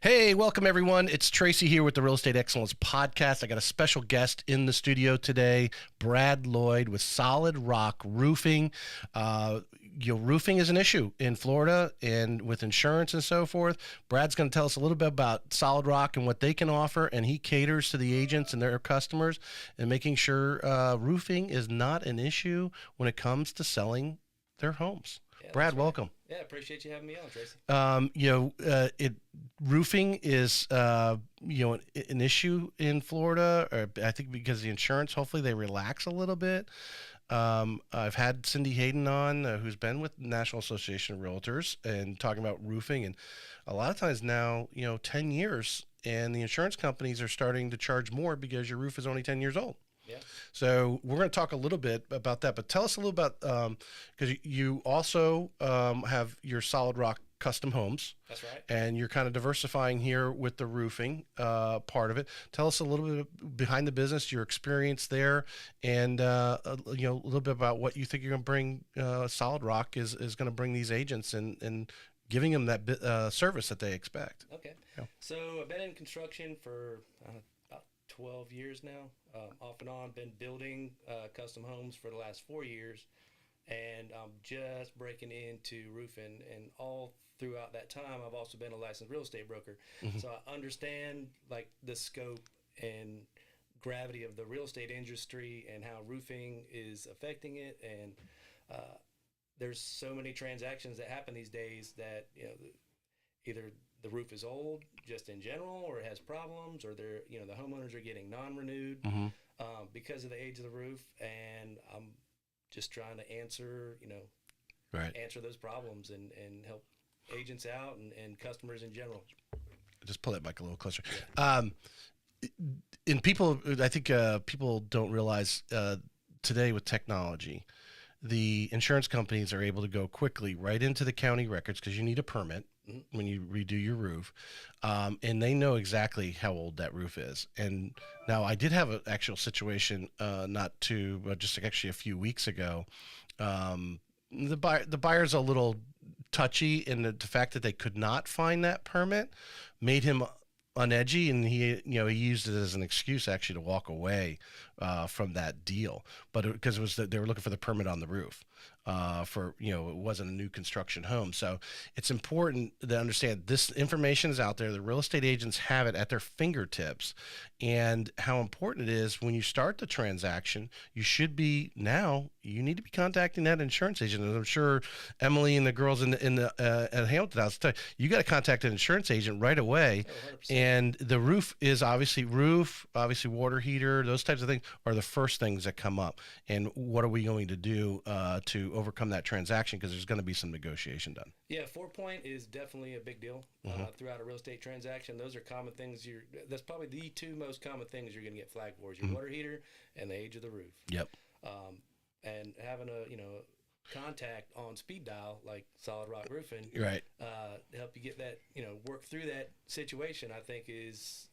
Hey, welcome everyone. It's Tracy here with the Real Estate Excellence Podcast. I got a special guest in the studio today, Brad Lloyd with Solid Rock Roofing. Roofing is an issue in Florida and with insurance and so forth. Brad's going to tell us a little bit about Solid Rock and what they can offer, and he caters to the agents and their customers and making sure roofing is not an issue when it comes to selling their homes. Yeah, Brad, that's right. welcome. Yeah, appreciate you having me on, Tracy. Roofing is an issue in Florida, or I think because of the insurance. Hopefully, they relax a little bit. I've had Cindy Hayden on, who's been with the National Association of Realtors, and talking about roofing. And a lot of times now, 10 years, and the insurance companies are starting to charge more because your roof is only 10 years old. Yeah. So we're going to talk a little bit about that, but tell us a little about, because you also have your Solid Rock custom homes. That's right. And you're kind of diversifying here with the roofing part of it. Tell us a little bit behind the business, your experience there, and a little bit about what you think you're going to bring. Solid Rock is going to bring these agents and giving them that service that they expect. Okay. Yeah. So I've been in construction for about 12 years now, off and on. Been building custom homes for the last 4 years, and I'm just breaking into roofing. And all throughout that time, I've also been a licensed real estate broker. Mm-hmm. So I understand like the scope and gravity of the real estate industry and how roofing is affecting it. And there's so many transactions that happen these days that either the roof is old just in general, or it has problems, or the homeowners are getting non-renewed Mm-hmm. because of the age of the roof. And I'm just trying to answer those problems and help agents out and customers in general. Just pull that mic a little closer. And people, I think people don't realize today with technology, the insurance companies are able to go quickly right into the county records because you need a permit when you redo your roof, and they know exactly how old that roof is. And now I did have an actual situation just actually a few weeks ago. The buyer's a little touchy, and the fact that they could not find that permit made him unedgy, and he used it as an excuse actually to walk away from that deal, but because they were looking for the permit on the roof it wasn't a new construction home. So it's important to understand this information is out there. The real estate agents have it at their fingertips, and how important it is when you start the transaction. You need to be contacting that insurance agent. And I'm sure Emily and the girls in the at Hamilton House tell you got to contact an insurance agent right away. Oh, 100%. And the roof is obviously water heater, those types of things are the first things that come up. And what are we going to do to overcome that transaction? Because there's going to be some negotiation done. Yeah, 4-point is definitely a big deal throughout a real estate transaction. Those are common things. That's probably the two most common things you're going to get flagged for is your water heater and the age of the roof. Yep. And having a contact on speed dial like Solid Rock Roofing, Right. To help you get that work through that situation, I think is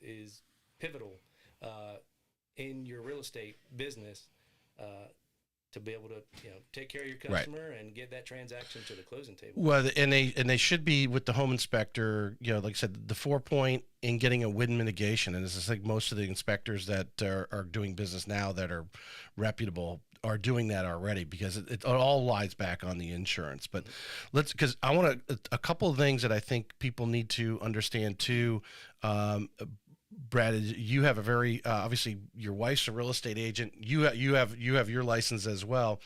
pivotal in your real estate business. To be able to take care of your customer and get that transaction to the closing table. Well, and they should be with the home inspector. Like I said, the 4-point in getting a wind mitigation, and it's like most of the inspectors that are doing business now that are reputable are doing that already, because it all lies back on the insurance. But because I want a couple of things that I think people need to understand too. Brad, you have a very obviously your wife's a real estate agent. You have your license as well.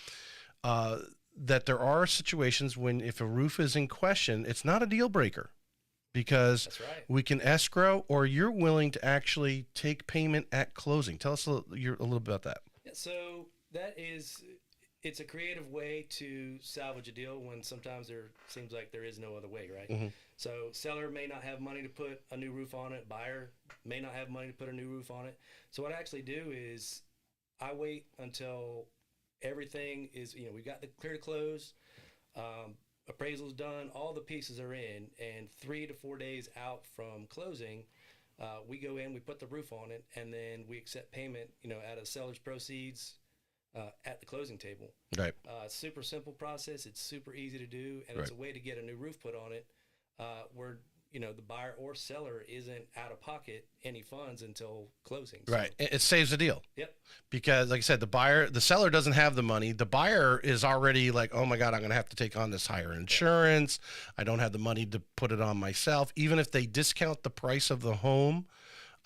That there are situations when if a roof is in question, it's not a deal breaker, because That's right. we can escrow, or you're willing to actually take payment at closing. Tell us a little bit about that. Yeah, so it's a creative way to salvage a deal when sometimes there seems like there is no other way, right? Mm-hmm. So seller may not have money to put a new roof on it. Buyer may not have money to put a new roof on it. So what I actually do is I wait until everything is, we got the clear to close, appraisal's done, all the pieces are in, and 3 to 4 days out from closing, we go in, we put the roof on it, and then we accept payment, out of seller's proceeds at the closing table. Right. Super simple process. It's super easy to do, and it's a way to get a new roof put on it where the buyer or seller isn't out of pocket any funds until closing. Right. It saves the deal. Yep. Because like I said, the seller doesn't have the money. The buyer is already like, oh my God, I'm going to have to take on this higher insurance. I don't have the money to put it on myself. Even if they discount the price of the home,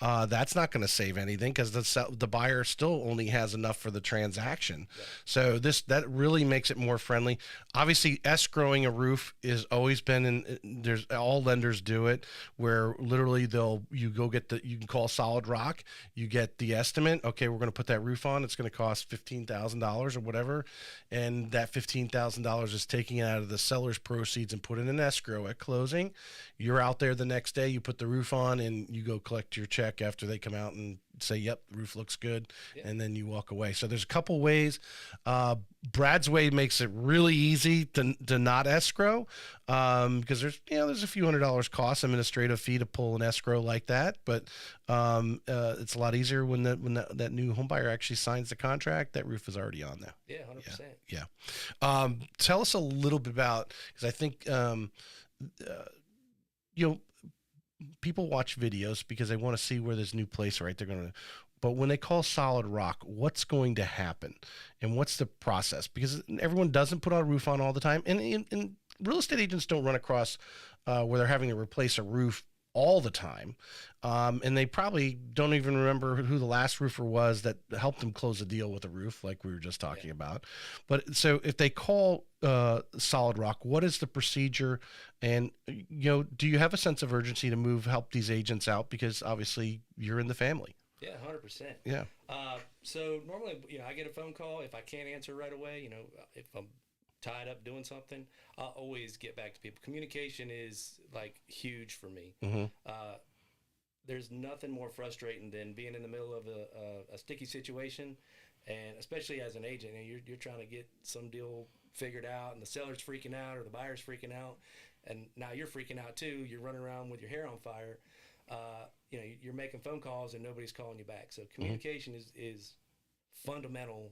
that's not going to save anything because the buyer still only has enough for the transaction. Yeah. So that really makes it more friendly. Obviously, escrowing a roof is always been there's all lenders do it where literally you can call Solid Rock, you get the estimate. Okay, we're going to put that roof on. It's going to cost $15,000 or whatever, and that $15,000 is taking it out of the seller's proceeds and put it in escrow at closing. You're out there the next day, you put the roof on, and you go collect your check after they come out and say, yep, the roof looks good. Yeah. And then you walk away. So there's a couple ways. Brad's way makes it really easy to not escrow because there's a few $100 cost, administrative fee to pull an escrow like that. But it's a lot easier when that new home buyer actually signs the contract. That roof is already on there. Yeah, 100%. Yeah. Tell us a little bit about, because I think, people watch videos because they want to see where this new place, right? But when they call Solid Rock, what's going to happen and what's the process? Because everyone doesn't put a roof on all the time. And real estate agents don't run across where they're having to replace a roof all the time. And they probably don't even remember who the last roofer was that helped them close a deal with a roof like we were just talking about. But so if they call Solid Rock, what is the procedure? And, do you have a sense of urgency to help these agents out? Because obviously you're in the family. Yeah, 100%. Yeah. So normally, I get a phone call. If I can't answer right away, if I'm tied up doing something, I'll always get back to people. Communication is like huge for me. Mm-hmm. There's nothing more frustrating than being in the middle of a sticky situation, and especially as an agent, you're trying to get some deal figured out, and the seller's freaking out or the buyer's freaking out, and now you're freaking out too. You're running around with your hair on fire. You're making phone calls and nobody's calling you back. So communication is fundamental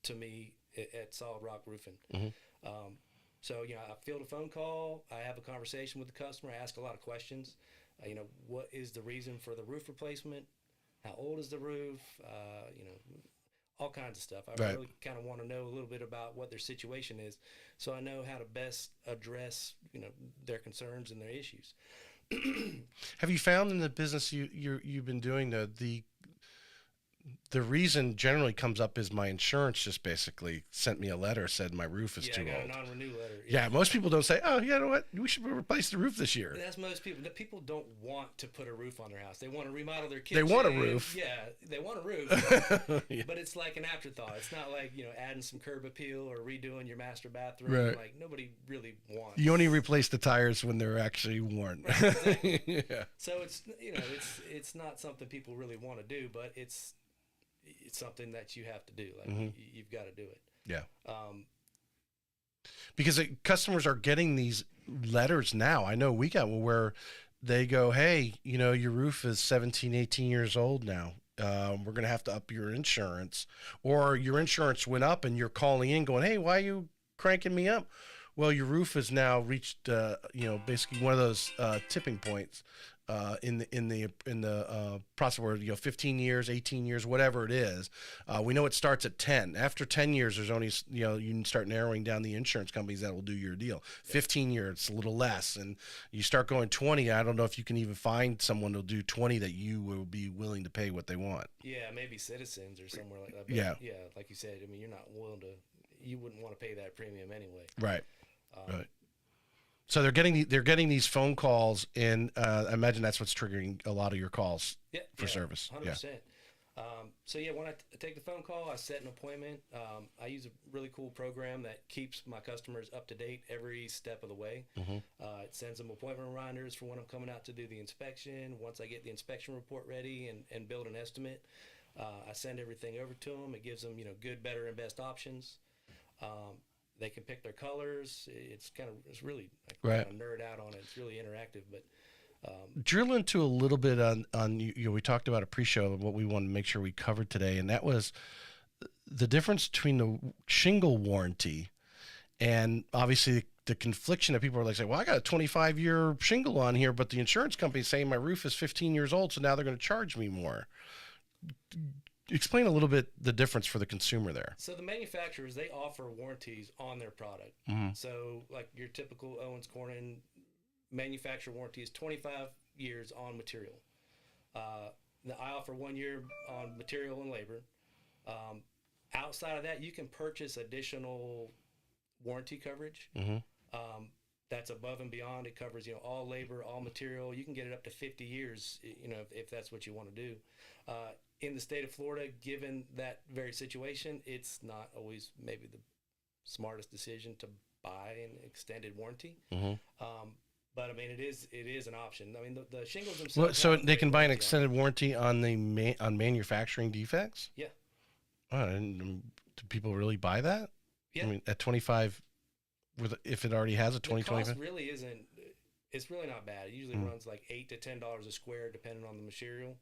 to me at Solid Rock Roofing. Mm-hmm. So I field a phone call. I have a conversation with the customer. I ask a lot of questions. What is the reason for the roof replacement? How old is the roof? All kinds of stuff. I really kind of want to know a little bit about what their situation is, so I know how to best address their concerns and their issues. Have you found in the business you've been doing the reason generally comes up is my insurance just basically sent me a letter, said my roof is too old. A non-renew letter. Yeah, most people don't say, oh, you know what, we should replace the roof this year. That's most people. People don't want to put a roof on their house. They want to remodel their kitchen. They want a roof. Yeah, they want a roof. Yeah. But it's like an afterthought. It's not like, adding some curb appeal or redoing your master bathroom. Right. Like nobody really wants. You only replace the tires when they're actually worn. Right, exactly. Yeah. So it's not something people really want to do, but it's something that you have to do. Like you've got to do it. Yeah. Because customers are getting these letters now. I know we got one where they go, hey, your roof is 17, 18 years old now. We're going to have to up your insurance, or your insurance went up and you're calling in going, hey, why are you cranking me up? Well, your roof has now reached, basically one of those tipping points in the process where 15 years, 18 years, whatever it is. We know it starts at 10. After 10 years, there's only you can start narrowing down the insurance companies that will do your deal. 15 years, it's a little less, and you start going 20. I don't know if you can even find someone who'll do 20 that you will be willing to pay what they want. Yeah, maybe Citizens or somewhere like that. But yeah, like you said, you're not willing to. You wouldn't want to pay that premium anyway. Right. Right. So they're getting these phone calls, and I imagine that's what's triggering a lot of your calls for service. 100%. When I take the phone call, I set an appointment. I use a really cool program that keeps my customers up to date every step of the way. Mm-hmm. It sends them appointment reminders for when I'm coming out to do the inspection. Once I get the inspection report ready and build an estimate, I send everything over to them. It gives them good, better, and best options. They can pick their colors. It's really kind of nerd out on it. It's really interactive, but drill into a little bit on we talked about a pre-show of what we wanted to make sure we covered today, and that was the difference between the shingle warranty And obviously the confliction of people are like, say, well, I got a 25-year shingle on here, but the insurance company's saying my roof is 15 years old, so now they're going to charge me more. Explain a little bit the difference for the consumer there. So the manufacturers, they offer warranties on their product. So like your typical Owens Corning manufacturer warranty is 25 years on material. I offer 1 year on material and labor. Outside of that, you can purchase additional warranty coverage. That's above and beyond. It covers, all labor, all material. You can get it up to 50 years, if that's what you want to do. In the state of Florida, given that very situation, it's not always maybe the smartest decision to buy an extended warranty. But I mean, it is an option. I mean, the shingles themselves. Well, so they can buy an extended warranty on the on manufacturing defects. Yeah. And do people really buy that? Yeah. I mean, at 25, if it already has a 2025. The cost really isn't. It's really not bad. It usually runs like $8 to $10 a square, depending on the material.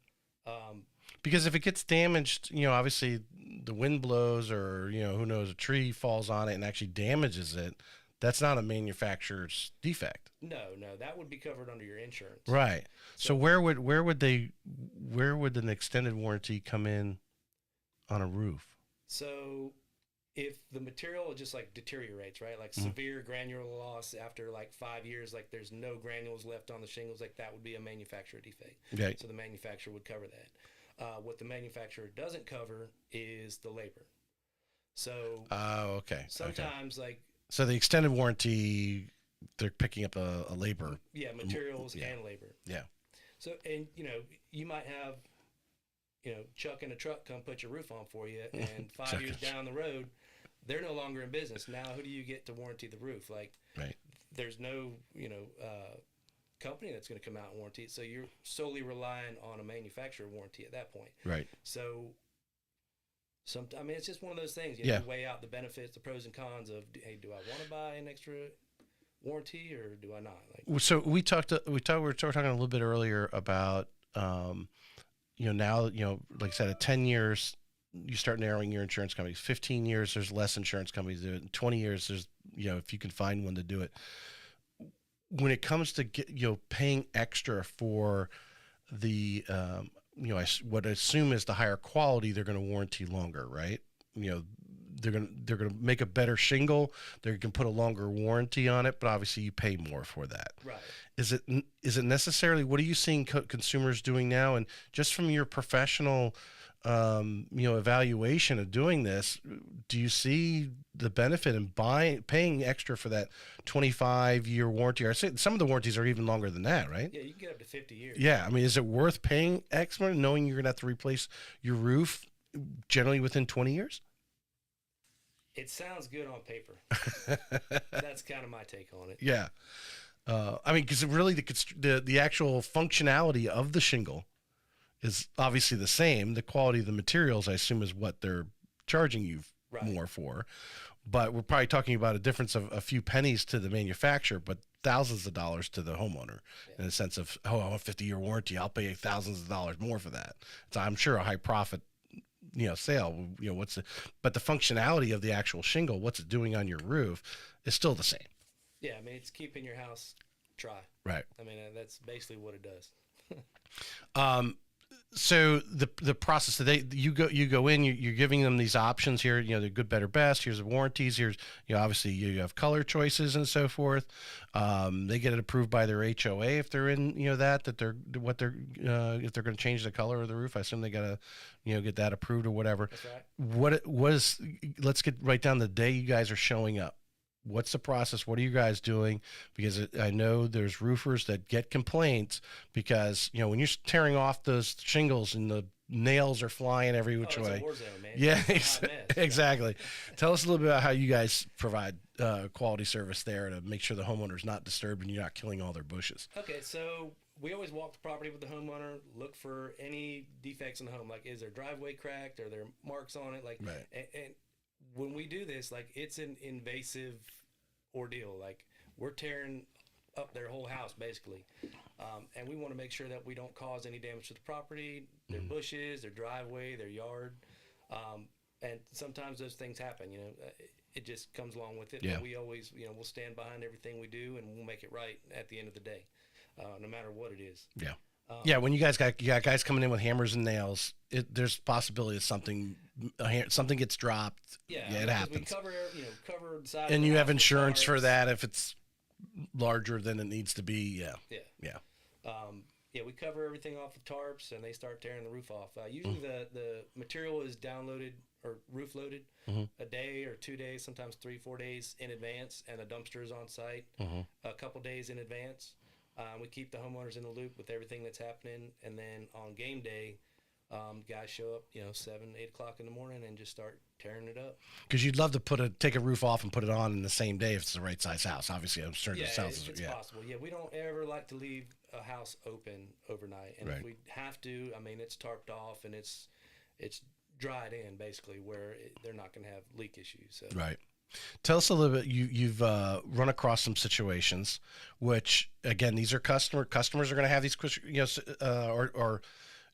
Because if it gets damaged, obviously the wind blows or, who knows, a tree falls on it and actually damages it. That's not a manufacturer's defect. No, that would be covered under your insurance. Right. So where would an extended warranty come in on a roof? So if the material just like deteriorates, right? Like severe granular loss after like 5 years, like there's no granules left on the shingles, like that would be a manufacturer defect. Okay. So the manufacturer would cover that. What the manufacturer doesn't cover is the labor. So okay. Sometimes so the extended warranty, they're picking up a labor. Yeah, materials and labor. Yeah. So, and you might have, Chuck in a truck come put your roof on for you, and 5 years down the road, they're no longer in business. Now, who do you get to warranty the roof? Like, right. There's no, company that's going to come out and warranty it. So you're solely relying on a manufacturer warranty at that point. Right. So, I mean, it's just one of those things. You weigh out the benefits, the pros and cons of, hey, do I want to buy an extra warranty or do I not? So we were talking a little bit earlier about, now, like I said, at 10 years, you start narrowing your insurance companies. 15 years, there's less insurance companies do it. In 20 years, there's, if you can find one to do it. When it comes to paying extra for the, what I assume is the higher quality, they're going to warranty longer, right? They're gonna make a better shingle. They can put a longer warranty on it, but obviously you pay more for that. Right. Is it necessarily? What are you seeing consumers doing now? And just from your professional, evaluation of doing this, do you see the benefit in paying extra for that 25-year warranty? Or some of the warranties are even longer than that, right? Yeah, you can get up to 50 years. Yeah, I mean, is it worth paying extra, knowing you're gonna have to replace your roof generally within 20 years? It sounds good on paper. That's kind of my take on it. Yeah. I mean, because really the actual functionality of the shingle is obviously the same. The quality of the materials, I assume, is what they're charging you more for. But we're probably talking about a difference of a few pennies to the manufacturer, but thousands of dollars to the homeowner in the sense of, I want a 50-year warranty. I'll pay thousands of dollars more for that. So I'm sure a high profit sale, but the functionality of the actual shingle, what's it doing on your roof is still the same. Yeah. I mean, it's keeping your house dry. Right. I mean, that's basically what it does. So the process that you go in, you're giving them these options here, the good, better, best. Here's the warranties. Here's, obviously you have color choices and so forth. They get it approved by their HOA if they're in, if they're going to change the color of the roof. I assume they got to, get that approved or whatever. That's right. Let's get right down to the day you guys are showing up. What's the process? What are you guys doing? Because I know there's roofers that get complaints because, when you're tearing off those shingles and the nails are flying every which way. It's a war zone, man. Yeah, Exactly. Tell us a little bit about how you guys provide quality service there to make sure the homeowner's not disturbed and you're not killing all their bushes. Okay, so we always walk the property with the homeowner, look for any defects in the home. Like, is their driveway cracked? Are there marks on it? Like, right. And when we do this, like, it's an invasive ordeal. Like, we're tearing up their whole house basically, and we want to make sure that we don't cause any damage to the property, their bushes, their driveway, their yard, and sometimes those things happen. it just comes along with it. Yeah. But we always, we'll stand behind everything we do, and we'll make it right at the end of the day, no matter what it is. Yeah. Yeah, when you got guys coming in with hammers and nails, there's possibility of something gets dropped. Yeah, it happens. We cover the side. And of the you have house with insurance for tarps. that if it's larger than it needs to be. Yeah. We cover everything off with tarps, and they start tearing the roof off. Usually the material is downloaded or roof loaded a day or 2 days, sometimes 3-4 days in advance, and the dumpster is on site a couple days in advance. We keep the homeowners in the loop with everything that's happening, and then on game day, guys show up, 7, 8 o'clock in the morning and just start tearing it up. Because you'd love to take a roof off and put it on in the same day if it's the right size house. Obviously, I'm sure Yeah, the houses. it's possible. Yeah, we don't ever like to leave a house open overnight, and Right. if we have to, I mean, it's tarped off and it's dried in basically where they're not going to have leak issues. So. Right. Tell us a little bit. You've run across some situations, which again, these are customers are going to have these questions, or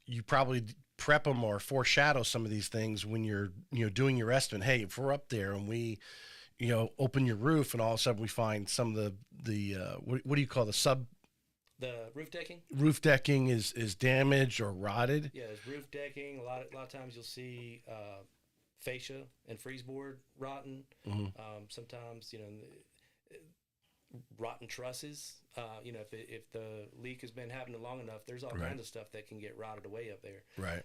you probably prep them or foreshadow some of these things when you're doing your estimate. Hey, if we're up there and we open your roof and all of a sudden we find some of the what do you call the roof decking? Roof decking is damaged or rotted. Yeah, there's roof decking. A lot of times you'll see fascia and freeze board rotten. Sometimes rotten trusses. If the leak has been happening long enough, there's all kinds of stuff that can get rotted away up there. Right.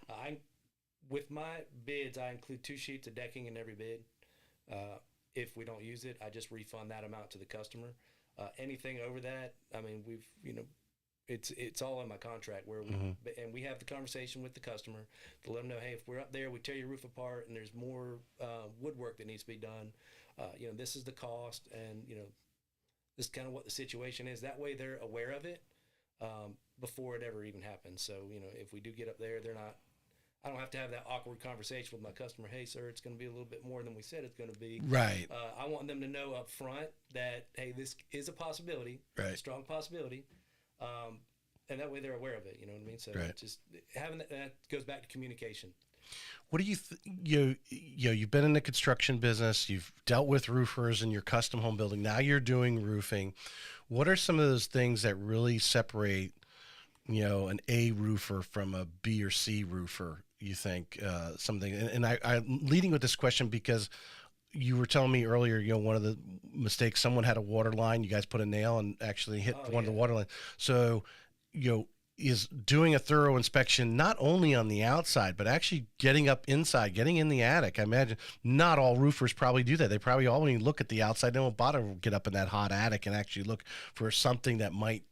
With my bids, I include 2 sheets of decking in every bid. If we don't use it, I just refund that amount to the customer. Anything over that, I mean, it's all in my contract where we have the conversation with the customer to let them know, hey, if we're up there, we tear your roof apart and there's more woodwork that needs to be done. This is the cost, and this is kind of what the situation is. That way they're aware of it before it ever even happens. So, if we do get up there, I don't have to have that awkward conversation with my customer. Hey, sir, it's going to be a little bit more than we said it's going to be. Right. I want them to know up front that, hey, this is a possibility, a strong possibility. And that way they're aware of it. You know what I mean? So just having that goes back to communication. What do you've been in the construction business, you've dealt with roofers in your custom home building. Now you're doing roofing. What are some of those things that really separate, an A roofer from a B or C roofer? You think something, and I'm leading with this question because you were telling me earlier, one of the mistakes, someone had a water line, you guys put a nail and actually hit one of the water lines. So, is doing a thorough inspection, not only on the outside, but actually getting up inside, getting in the attic. I imagine not all roofers probably do that. They probably only look at the outside. They won't bother to get up in that hot attic and actually look for something that might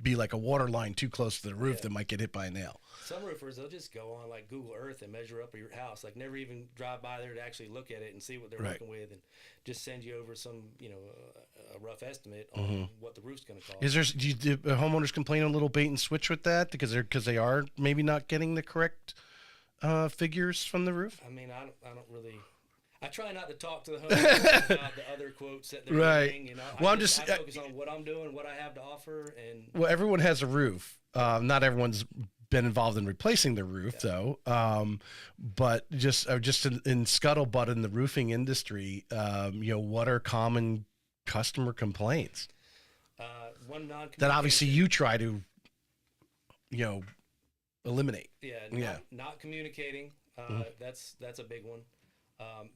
be like a water line too close to the roof that might get hit by a nail. Some roofers, they'll just go on like Google Earth and measure up your house, like never even drive by there to actually look at it and see what they're working with, and just send you over some, a rough estimate on what the roof's going to cost. Do homeowners complain a little bait and switch with that because they are maybe not getting the correct figures from the roof? I mean, I don't really. I try not to talk to the homeowners about the other quotes that they're getting. Well, I focus on what I'm doing, what I have to offer, and everyone has a roof. Not everyone's been involved in replacing the roof, though. But just in scuttlebutt in the roofing industry, what are common customer complaints? One non-communication that obviously you try to, eliminate. Not communicating. That's a big one.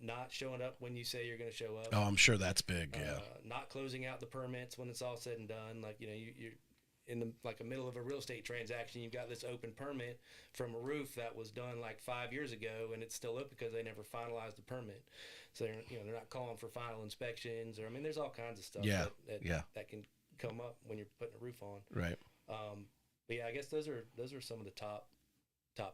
Not showing up when you say you're going to show up. Oh, I'm sure that's big. Yeah. Not closing out the permits when it's all said and done. Like, you're in the middle of a real estate transaction. You've got this open permit from a roof that was done like 5 years ago, and it's still up because they never finalized the permit. So they're not calling for final inspections, or there's all kinds of stuff that can come up when you're putting a roof on. Right. But yeah, I guess those are some of the top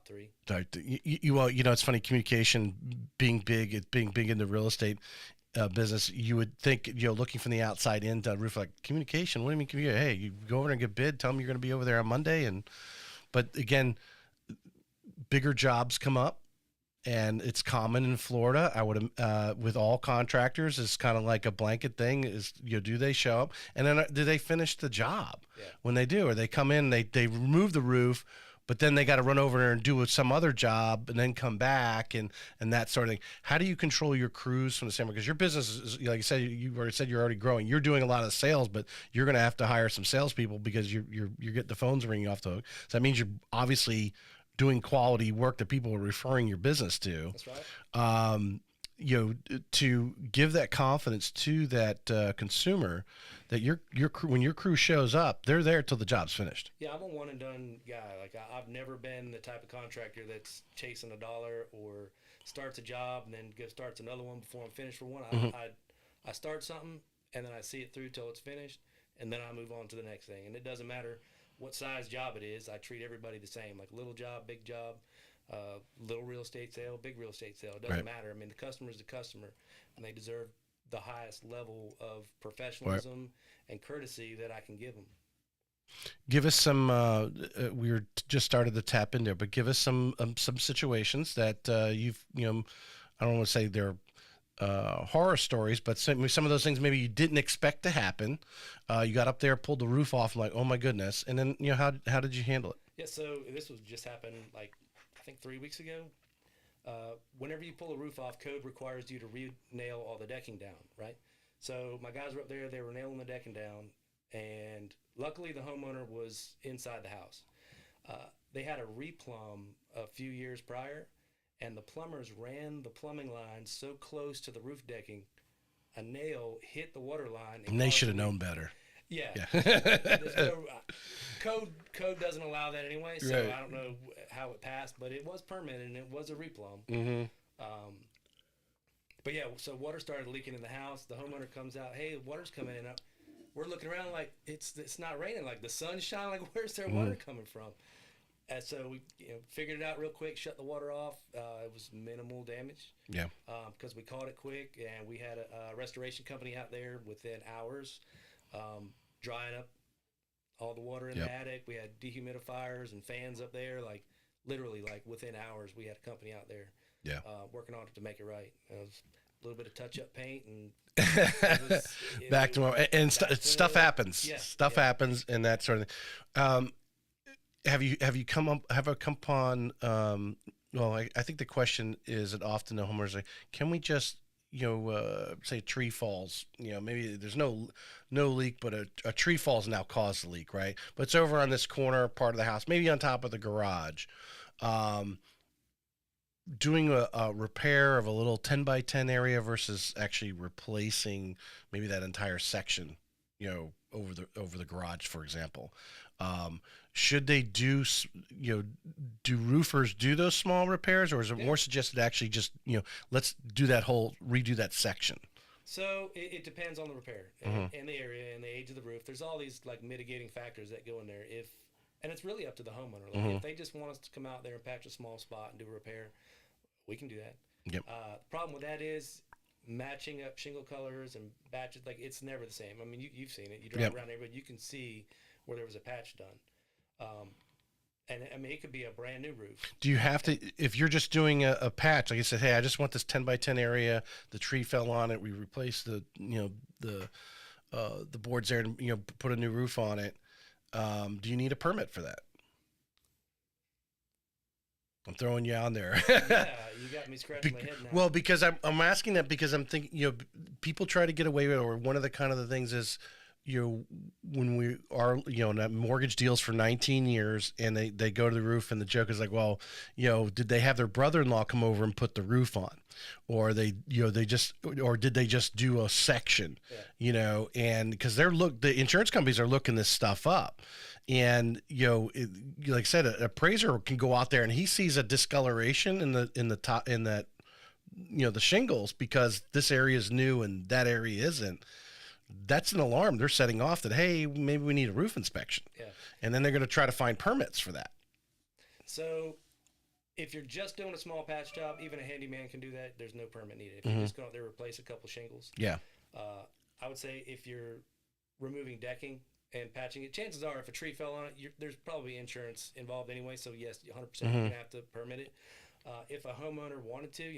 3. It's funny, communication being big in the real estate business. You would think, looking from the outside into a roof, like, communication. What do you mean communicate? Hey, you go over and get bid. Tell them you're going to be over there on Monday. But again, bigger jobs come up, and it's common in Florida. I would with all contractors, it's kind of like a blanket thing. Is do they show up, and then do they finish the job when they do, or they come in, they remove the roof, but then they got to run over there and do some other job and then come back and that sort of thing. How do you control your crews from the standpoint? Because your business is, like you said, you already said you're already growing. You're doing a lot of sales, but you're going to have to hire some salespeople because you're getting the phones ringing off the hook. So that means you're obviously doing quality work that people are referring your business to. That's right. To give that confidence to that consumer that your crew, when your crew shows up, they're there till the job's finished. Yeah, I'm a one and done guy. Like I've never been the type of contractor that's chasing a dollar or starts a job and then starts another one before I'm finished for one. I start something and then I see it through till it's finished, and then I move on to the next thing. And it doesn't matter what size job it is. I treat everybody the same, like little job, big job. Little real estate sale, big real estate sale. It doesn't matter. I mean, the customer is the customer, and they deserve the highest level of professionalism and courtesy that I can give them. Give us some. We were just started to tap in there, but give us some situations that you've. I don't want to say they're horror stories, but some of those things maybe you didn't expect to happen. You got up there, pulled the roof off, and like, oh my goodness, and then how did you handle it? Yeah, so this was just happened like I think 3 weeks ago. Whenever you pull a roof off, code requires you to re-nail all the decking down, right? So my guys were up there, they were nailing the decking down, and luckily the homeowner was inside the house. They had a replumb a few years prior, and the plumbers ran the plumbing line so close to the roof decking, a nail hit the water line. And they should have known better. Yeah. There's no, code doesn't allow that anyway, so right. I don't know how it passed, but it was permitted and it was a replumb. Mm-hmm. But yeah, so water started leaking in the house. The homeowner comes out, hey, water's coming in. We're looking around like it's not raining, like the sun's shining, like where's their water coming from? And so we figured it out real quick, shut the water off. It was minimal damage. Yeah. Because we caught it quick, and we had a restoration company out there within hours. Drying up all the water in the attic. We had dehumidifiers and fans up there, like literally like within hours we had a company out there working on it to make it right. It was a little bit of touch-up paint and back to normal. And stuff happens. Yeah, stuff happens and that sort of thing. Have you come upon well, I think the question is that often the homeowners like, can we just say a tree falls, maybe there's no leak, but a tree falls now caused the leak, right? But it's over on this corner part of the house, maybe on top of the garage. Doing a repair of a little 10 by 10 area versus actually replacing maybe that entire section, over the garage, for example. Should they do roofers do those small repairs, or is it more suggested actually just, let's redo that section? So it depends on the repair and the area and the age of the roof. There's all these like mitigating factors that go in there. And it's really up to the homeowner. Like if they just want us to come out there and patch a small spot and do a repair, we can do that. Yep. The problem with that is matching up shingle colors and batches. Like it's never the same. I mean, you've seen it. You drive around there, but you can see where there was a patch done. And I mean, it could be a brand new roof. Do you have to, if you're just doing a patch, like you said, hey, I just want this 10 by 10 area, the tree fell on it, we replaced the boards there and, put a new roof on it. Do you need a permit for that? I'm throwing you on there. Yeah, you got me scratching my head now. Well, because I'm asking that because I'm thinking, people try to get away with it, or one of the things is, when we are, mortgage deals for 19 years and they go to the roof and the joke is like, well, did they have their brother-in-law come over and put the roof on, or did they just do a section, and because the insurance companies are looking this stuff up. And like I said, an appraiser can go out there and he sees a discoloration in the top, in that, the shingles, because this area is new and that area isn't. That's an alarm they're setting off that, hey, maybe we need a roof inspection. Yeah. And then they're going to try to find permits for that. So if you're just doing a small patch job, even a handyman can do that. There's no permit needed. If you just go out there and replace a couple shingles. Yeah. I would say if you're removing decking and patching it, chances are if a tree fell on it, there's probably insurance involved anyway. So yes, 100% you're going to have to permit it. If a homeowner wanted to,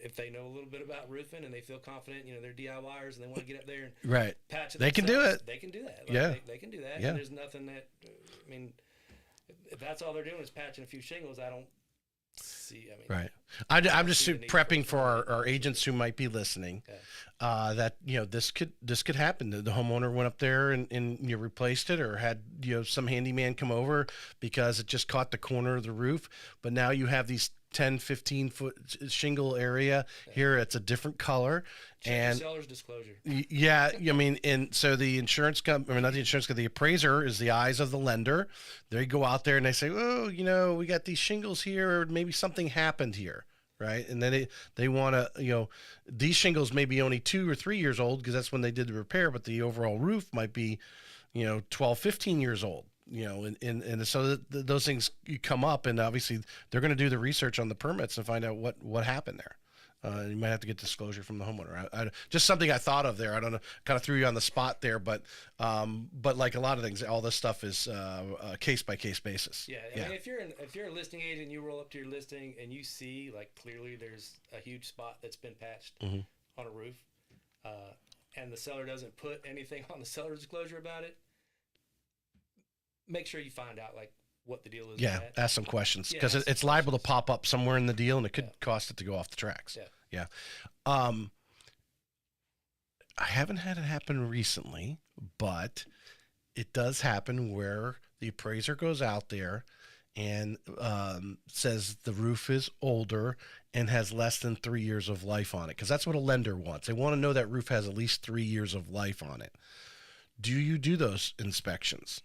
if they know a little bit about roofing and they feel confident, they're DIYers and they want to get up there and patch it, they can do it. They can do that. Like, they can do that. Yeah. And there's nothing that, If that's all they're doing is patching a few shingles, I don't see. I mean, Right. I I'm don't just see the need prepping for it. our agents who might be listening. Okay. That this could happen. The homeowner went up there and replaced it, or had some handyman come over because it just caught the corner of the roof. But now you have these 10-15 foot shingle area here. It's a different color. Check And your seller's disclosure. yeah, I mean, and so the insurance company, I mean, not the insurance company, the appraiser is the eyes of the lender. They go out there and they say, oh, we got these shingles here, or maybe something happened here, right? And then they want to, these shingles may be only 2 or 3 years old because that's when they did the repair, but the overall roof might be, 12, 15 years old. And so those things come up, and obviously they're going to do the research on the permits and find out what happened there. You might have to get disclosure from the homeowner. I just something I thought of there. I don't know, kind of threw you on the spot there, but like a lot of things, all this stuff is a case by case basis. Yeah, I mean, if you're a listing agent, and you roll up to your listing and you see like clearly there's a huge spot that's been patched on a roof, and the seller doesn't put anything on the seller's disclosure about it, make sure you find out like what the deal is. Yeah, ask some questions, because it's liable to pop up somewhere in the deal, and it could cost it to go off the tracks. Yeah. I haven't had it happen recently, but it does happen where the appraiser goes out there and says the roof is older and has less than 3 years of life on it, because that's what a lender wants. They want to know that roof has at least 3 years of life on it. Do you do those inspections?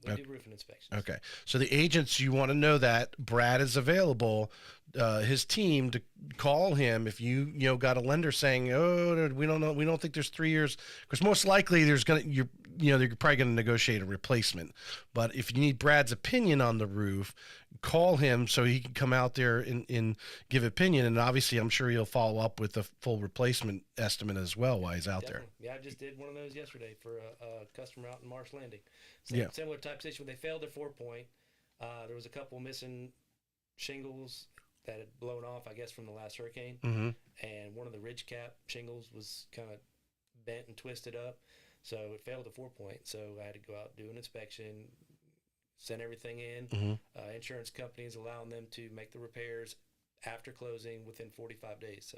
They do roofing inspections. Okay. So the agents, you want to know that Brad is available, his team, to call him if you got a lender saying, oh, we don't know, we don't think there's 3 years, because most likely they're probably going to negotiate a replacement. But if you need Brad's opinion on the roof, call him so he can come out there and give opinion. And obviously, I'm sure he'll follow up with a full replacement estimate as well while he's out there. Yeah, I just did one of those yesterday for a customer out in Marsh Landing. Similar type situation. They failed their 4-point. There was a couple missing shingles that had blown off, I guess, from the last hurricane. And one of the ridge cap shingles was kind of bent and twisted up. So it failed the 4-point. So I had to go out and do an inspection, send everything in. Insurance companies allowing them to make the repairs after closing within 45 days.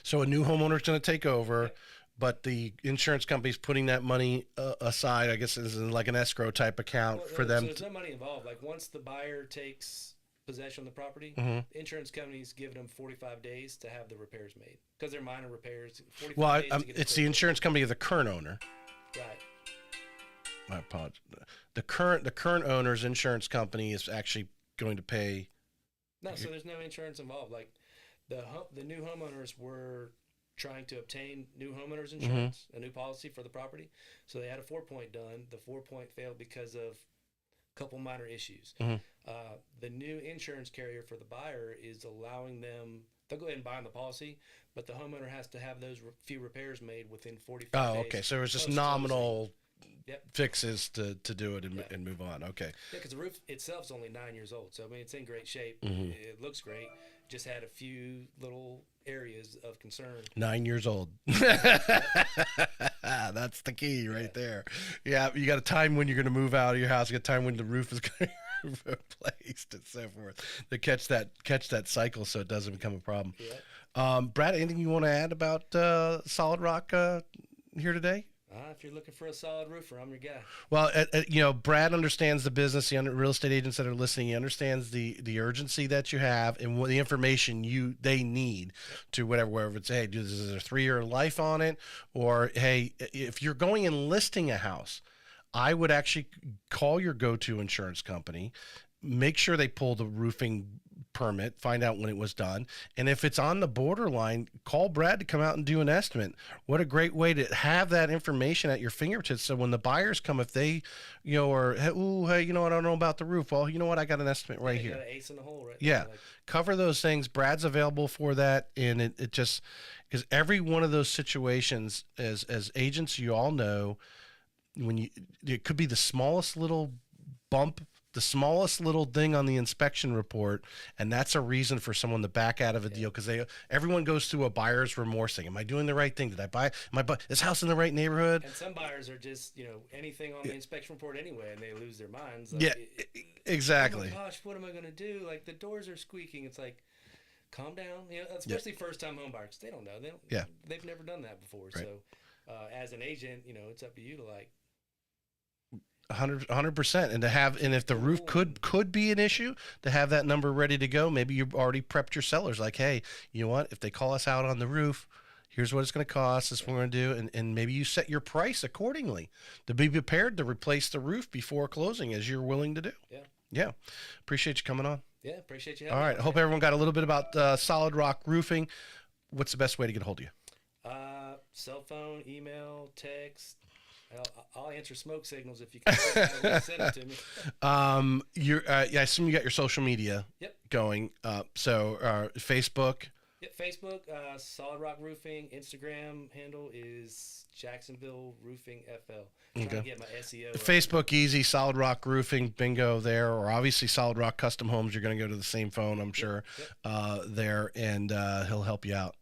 So a new homeowner is going to take over, but the insurance company's putting that money aside, I guess, is in like an escrow type account for them. So there's no money involved. Like once the buyer takes possession of the property, the insurance company's giving them 45 days to have the repairs made, because they're minor repairs. 45 days to get it's the insurance company of the current owner. Right. My apologies. The current owner's insurance company is actually going to pay. No, so there's no insurance involved. Like the new homeowners were trying to obtain new homeowners insurance, a new policy for the property. So they had a 4-point done. The 4-point failed because of a couple minor issues. The new insurance carrier for the buyer is allowing them, they'll go ahead and buy on the policy, but the homeowner has to have those few repairs made within 45 days. Oh, okay. So it was just nominal fixes to do it and move on. Okay. Yeah, because the roof itself is only 9 years old. So, I mean, it's in great shape. It looks great. Just had a few little areas of concern. 9 years old. That's the key right there. Yeah, you got a time when you're going to move out of your house. You got a time when the roof is going to be replaced and so forth. To catch that cycle so it doesn't become a problem. Yeah. Brad, anything you want to add about Solid Rock here today? If you're looking for a solid roofer, I'm your guy. Well, Brad understands the business. The real estate agents that are listening, he understands the urgency that you have and what the information they need to wherever it's, hey, is there a 3-year life on it? Or, hey, if you're going and listing a house, I would actually call your go-to insurance company, make sure they pull the roofing permit, find out when it was done, and if it's on the borderline, call Brad to come out and do an estimate. What a great way to have that information at your fingertips, so when the buyers come, if they or hey, I don't know about the roof, well, you know what, I got an estimate right here. Got an ace in the hole right there. Like, cover those things. Brad's available for that. And it just, because every one of those situations, as agents, you all know, it could be the smallest little bump, the smallest little thing on the inspection report, and that's a reason for someone to back out of a deal, because everyone goes through a buyer's remorse thing. Am I doing the right thing? Did I buy this house in the right neighborhood? And some buyers are just anything on the inspection report anyway, and they lose their minds. Like, Exactly. Oh my gosh, what am I going to do? Like the doors are squeaking. It's like, calm down. You know, especially first time home buyers. They don't know. They've never done that before. Right. So, as an agent, you know, it's up to you to like 100%. And to have, and if the roof could be an issue, to have that number ready to go. Maybe you've already prepped your sellers like, hey, you know what? If they call us out on the roof, here's what it's going to cost. This is what we're going to do. And maybe you set your price accordingly to be prepared to replace the roof before closing as you're willing to do. Yeah. Yeah. Appreciate you coming on. Yeah. Appreciate you. All right. I hope everyone got a little bit about Solid Rock Roofing. What's the best way to get a hold of you? Cell phone, email, text. I'll answer smoke signals if you can send it to me. I assume you got your social media going. So Facebook. Yep, Facebook, Solid Rock Roofing. Instagram handle is Jacksonville Roofing FL. Trying to get my SEO. Facebook, easy. Solid Rock Roofing, bingo there. Or obviously Solid Rock Custom Homes. You're going to go to the same phone, I'm sure, there, and he'll help you out.